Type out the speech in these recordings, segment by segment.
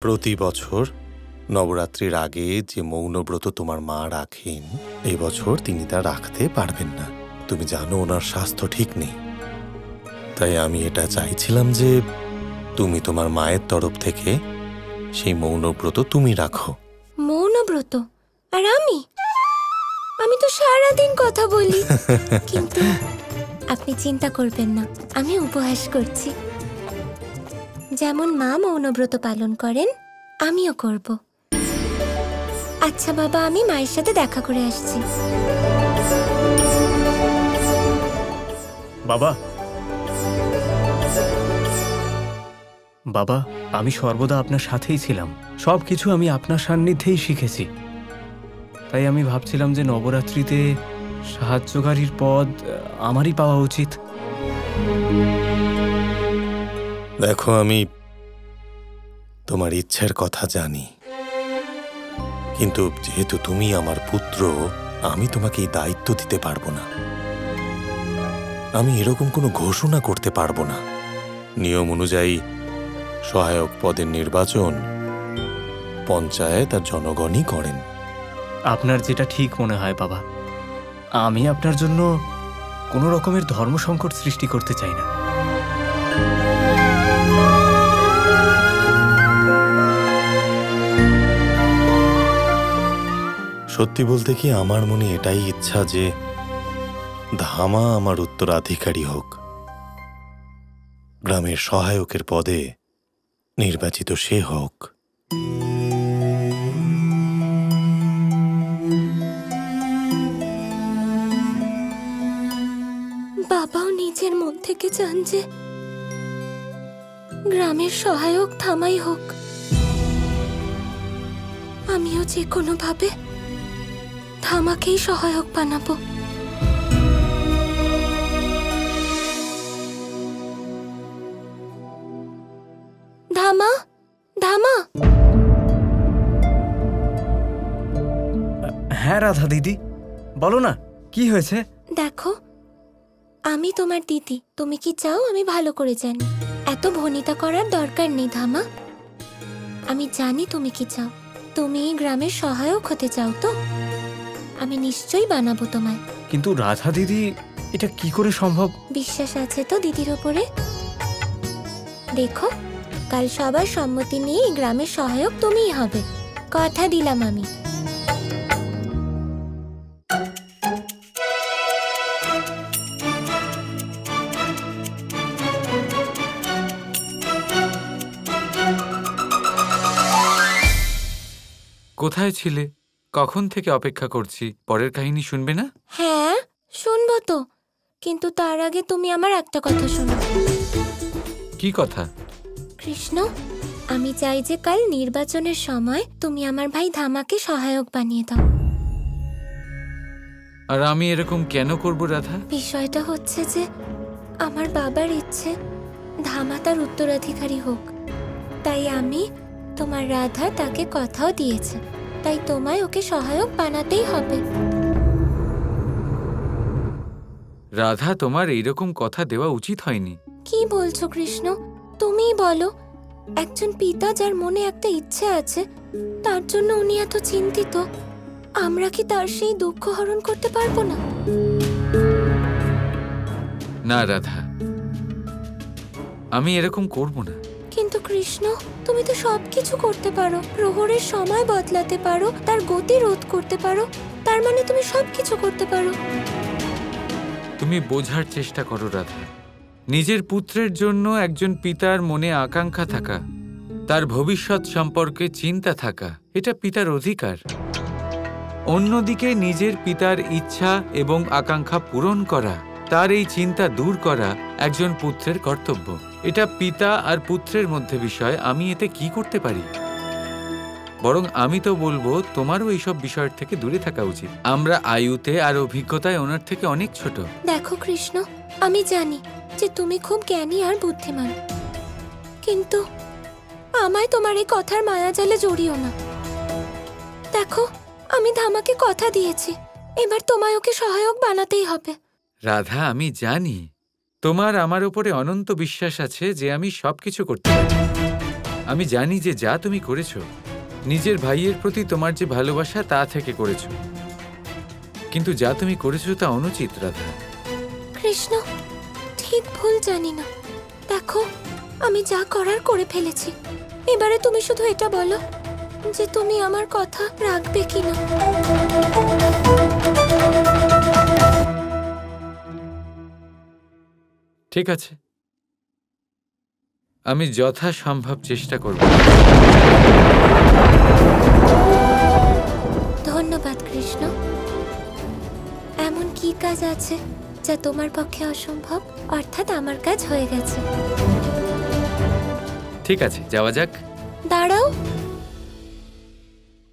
প্রতি বছর নবরাত্রির আগে যে মৌনব্রত তোমার মা রাখেন, এই বছর তিনি তা রাখতে পারবেন না। তুমি জানো ওনার স্বাস্থ্য ঠিক নেই। তাই আমি এটা চাইছিলাম যে তুমি তোমার মায়ের তরফ থেকে সেই মৌনব্রত তুমি রাখো। মৌনব্রত? আর আমি তো সারাদিন কথা বলি। কিন্তু আপনি চিন্তা করবেন না, আমি উপহাস করছি। যেমন মা মৌনব্রত পালন করেন, আমিও করব। আচ্ছা বাবা, আমি মায়ের সাথে দেখা করে আসছি। বাবা, বাবা, আমি সর্বদা আপনার সাথেই ছিলাম। সবকিছু আমি আপনার সান্নিধ্যেই শিখেছি। তাই আমি ভাবছিলাম যে নবরাত্রিতে সাহায্যকারীর পদ আমারই পাওয়া উচিত। দেখো, আমি তোমার ইচ্ছের কথা জানি, কিন্তু যেহেতু তুমি আমার পুত্র, আমি তোমাকে এই দায়িত্ব দিতে পারবো না। আমি এরকম কোনো ঘোষণা করতে পারবো না। নিয়ম অনুযায়ী সহায়ক পদের নির্বাচন পঞ্চায়েত আর জনগণই করেন। আপনার যেটা ঠিক মনে হয় বাবা। আমি আপনার জন্য কোনো রকমের ধর্ম সংকট সৃষ্টি করতে চাই না। সত্যি বলতে কি, আমার মনে এটাই ইচ্ছা যে ধামা আমার উত্তরাধিকারী হোক। গ্রামের সহায়কের পদে নির্বাচিত সে হোক। বাবাও নিজের মন থেকে চান যে গ্রামের সহায়ক ধামাই হোক। আমিও যে কোনো ভাবে ধামাকেই সহায়ক বানাবো। ধামা, ধামা। হ্যাঁ রাধা দিদি, বলো না, কি হয়েছে? দেখো, আমি তোমার দিদি। তুমি কি চাও আমি ভালো করে জানি। এত ভনিতা করার দরকার নেই ধামা। আমি জানি তুমি কি চাও। তুমি গ্রামের সহায়ক হতে চাও তো? আমি নিশ্চয়ই বানাবো তোমায়। কিন্তু রাধা দিদি, এটা কি করে সম্ভব? বিশ্বাস আছে তো দিদির ওপরে? দেখো, কাল সবার সম্মতি নিয়ে এই গ্রামের সহায়ক তুমিই হবে। কথা দিলাম আমি। কোথায় ছিলে? কখন থেকে অপেক্ষা করছি। পরের কাহিনী শুনবে না? হ্যাঁ, শুনবো তো, কিন্তু তার আগে তুমি আমার একটা কথা শোনো। কি কথা? কৃষ্ণ, আমি চাই যে কাল নির্বাচনের সময় তুমি আমার ভাই ধামাকে সহায়ক বানিয়ে দাও। আর আমি এরকম কেন করব রাধা? বিষয়টা হচ্ছে যে আমার বাবার ইচ্ছে ধামা তার উত্তরাধিকারী হোক। তাই আমি, তোমার রাধা তাকে কথাও দিয়েছে। তাই তোমায় ওকে সহায়ক বানাতেই হবে। রাধা, তোমার এইরকম কথা দেওয়া উচিত হয়নি। কি বলছো কৃষ্ণ? তুমিই বলো। একজন পিতা যার মনে একটা ইচ্ছে আছে, তার জন্য উনি এত চিন্তিত, আমরা কি তার সেই দুঃখ হরণ করতে পারবো না? না রাধা, আমি এরকম করব না। কিন্তু কৃষ্ণ, তুমি তো সবকিছু করতে পারো। প্রহরের সময় বদলাতে পারো, তার গতি রোধ করতে পারো। তার মানে তুমি সবকিছু করতে পারো। তুমি বোঝার চেষ্টা করো রাধা। নিজের পুত্রের জন্য একজন পিতার মনে আকাঙ্ক্ষা থাকা, তার ভবিষ্যৎ সম্পর্কে চিন্তা থাকা, এটা পিতার অধিকার। অন্যদিকে নিজের পিতার ইচ্ছা এবং আকাঙ্ক্ষা পূরণ করা, তার এই চিন্তা দূর করা একজন পুত্রের কর্তব্য। এটা পিতা আর পুত্রের মধ্যে বিষয়। আমি এতে কি করতে পারি? বরং আমি তো বলবো তোমারও এইসব বিষয়ের থেকে দূরে থাকা উচিত। আমরা আয়ুতে আর অভিজ্ঞতায় ওনার থেকে অনেক ছোট। দেখো কৃষ্ণ, আমি জানি যে তুমি খুব জ্ঞানী আর বুদ্ধিমান, কিন্তু আমায় তোমার এই কথার মায়াজালে জড়িও না। দেখো, আমি ধামাকে কথা দিয়েছি, এবার তোমায় ওকে সহায়ক বানাতেই হবে। রাধা, আমি জানি তোমার আমার উপরে অনন্ত বিশ্বাস আছে যে আমি সবকিছু করতে পারি। আমি জানি যে যা তুমি করেছো নিজের ভাইয়ের প্রতি তোমার যে ভালোবাসা তা থেকে করেছো, কিন্তু যা তুমি করেছো তা অনুচিত রাধা। কৃষ্ণ, ঠিক ভুল জানি না। দেখো, আমি যা করার করে ফেলেছি। এবারে তুমি শুধু এটা বলো যে তুমি আমার কথা রাখবে কিনা। ঠিক আছে, আমি যথাসম্ভব চেষ্টা করব। ধন্যবাদ কৃষ্ণ। এমন কি কাজ আছে যা তোমার পক্ষে অসম্ভব? অর্থাৎ আমার কাজ হয়ে গেছে। ঠিক আছে, যাওয়া যাক। দাঁড়াও,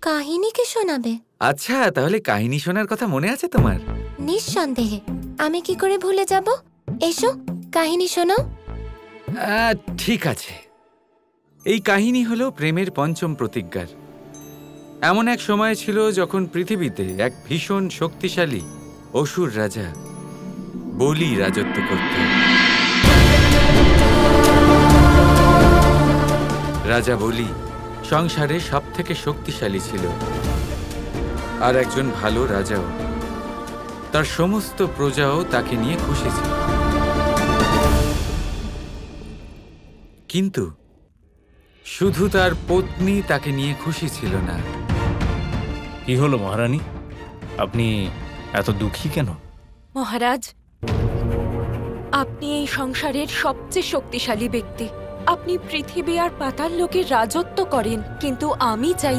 কাহিনী কে শোনাবে? আচ্ছা, তাহলে কাহিনী শোনার কথা মনে আছে তোমার? নিঃসন্দেহে। আমি কি করে ভুলে যাব? এসো, কাহিনী শোনাও। ঠিক আছে। এই কাহিনী হলো প্রেমের পঞ্চম প্রতিজ্ঞার। এমন এক সময় ছিল যখন পৃথিবীতে এক ভীষণ শক্তিশালী অসুর রাজা বলি রাজত্ব করত। রাজা বলি সংসারে সবথেকে শক্তিশালী ছিল, আর একজন ভালো রাজাও। তার সমস্ত প্রজাও তাকে নিয়ে খুশি ছিল। কিন্তু শুধু তার পত্নী তাকে নিয়ে খুশি ছিল না। কি হলো মহারানী, আপনি এত দুঃখী কেন? মহারাজ, আপনি এই সংসারের সবচেয়ে শক্তিশালী ব্যক্তি। আপনি পৃথিবী আর পাতাল লোকের রাজত্ব করেন, কিন্তু আমি চাই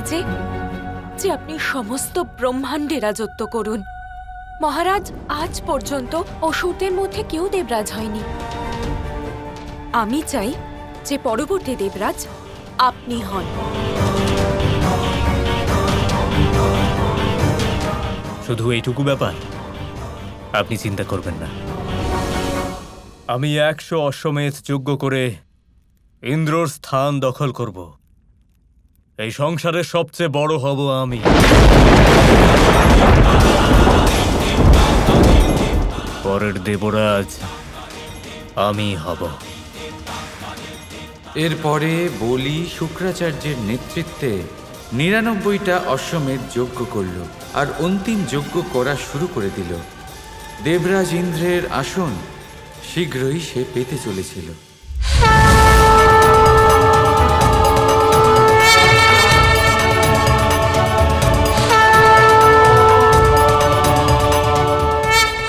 যে আপনি সমস্ত ব্রহ্মাণ্ডে রাজত্ব করুন। মহারাজ, আজ পর্যন্ত অসুরদের মধ্যে কেউ দেবরাজ হয়নি। আমি চাই যে পরবর্তী দেবরাজ আপনি হন। শুধু এইটুকু ব্যাপার? আপনি চিন্তা করবেন না। আমি 100 অশ্বমেধ যজ্ঞ করে ইন্দ্রর স্থান দখল করব। এই সংসারের সবচেয়ে বড় হব আমি। পরের দেবরাজ আমি হব। এরপরে বলি শুক্রাচার্যের নেতৃত্বে 99টা অশ্বমেধ যজ্ঞ করল আর অন্তিম যজ্ঞ করা শুরু করে দিল। দেবরাজ ইন্দ্রের আসন শীঘ্রই সে পেতে চলেছিল।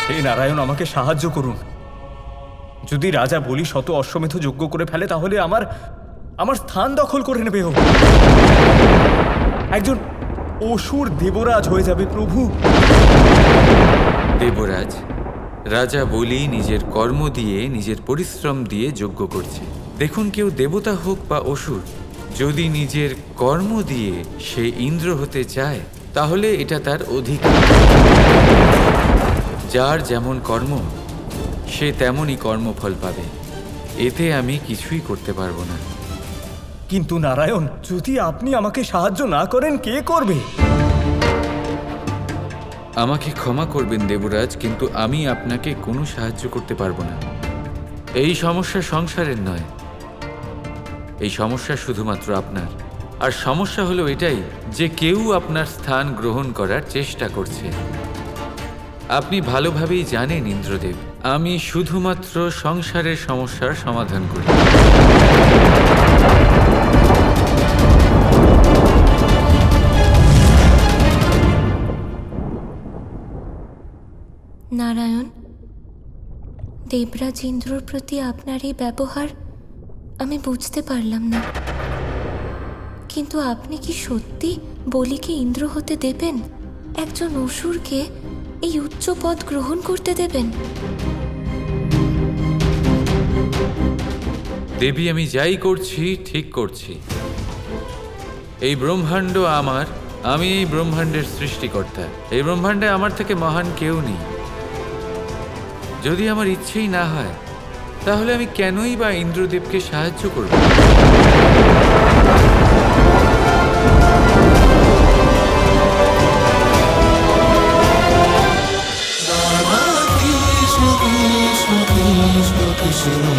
হে নারায়ণ, আমাকে সাহায্য করুন। যদি রাজা বলি শত অশ্বমেধ যজ্ঞ করে ফেলে, তাহলে আমার স্থান দখল করে নেবে ও। একজন অসুর দেবরাজ হয়ে যাবে প্রভু। দেবরাজ, রাজা বলি নিজের কর্ম দিয়ে, নিজের পরিশ্রম দিয়ে যজ্ঞ করছে। দেখুন, কেউ দেবতা হোক বা অসুর, যদি নিজের কর্ম দিয়ে সে ইন্দ্র হতে চায় তাহলে এটা তার অধিকার। যার যেমন কর্ম সে তেমনই কর্মফল পাবে। এতে আমি কিছুই করতে পারবো না। কিন্তু নারায়ণ, যদি আপনি আমাকে সাহায্য না করেন, কে করবে? আমাকে ক্ষমা করবেন দেবরাজ, কিন্তু আমি আপনাকে কোনো সাহায্য করতে পারবো না। এই সমস্যা সংসারের নয়, এই সমস্যা শুধুমাত্র আপনার। আর সমস্যা হলো এটাই যে কেউ আপনার স্থান গ্রহণ করার চেষ্টা করছে। আপনি ভালোভাবেই জানেন ইন্দ্রদেব, আমি শুধুমাত্র সংসারের সমস্যার সমাধান করি। নারায়ণ, দেবরাজ ইন্দ্রর প্রতি আপনার এই ব্যবহার আমি বুঝতে পারলাম না। কিন্তু আপনি কি সত্যি বলিকে ইন্দ্র হতে দেবেন? একজন অসুরকে এই উচ্চ পদ গ্রহণ করতে দেবেন? দেবী, আমি যাই করছি ঠিক করছি। এই ব্রহ্মাণ্ড আমার, আমি এই ব্রহ্মাণ্ডের সৃষ্টিকর্তা। এই ব্রহ্মাণ্ডে আমার থেকে মহান কেউ নেই। যদি আমার ইচ্ছেই না হয় তাহলে আমি কেনই বা ইন্দ্রদেবকে সাহায্য করব? Krishna Krishna Krishna Krishna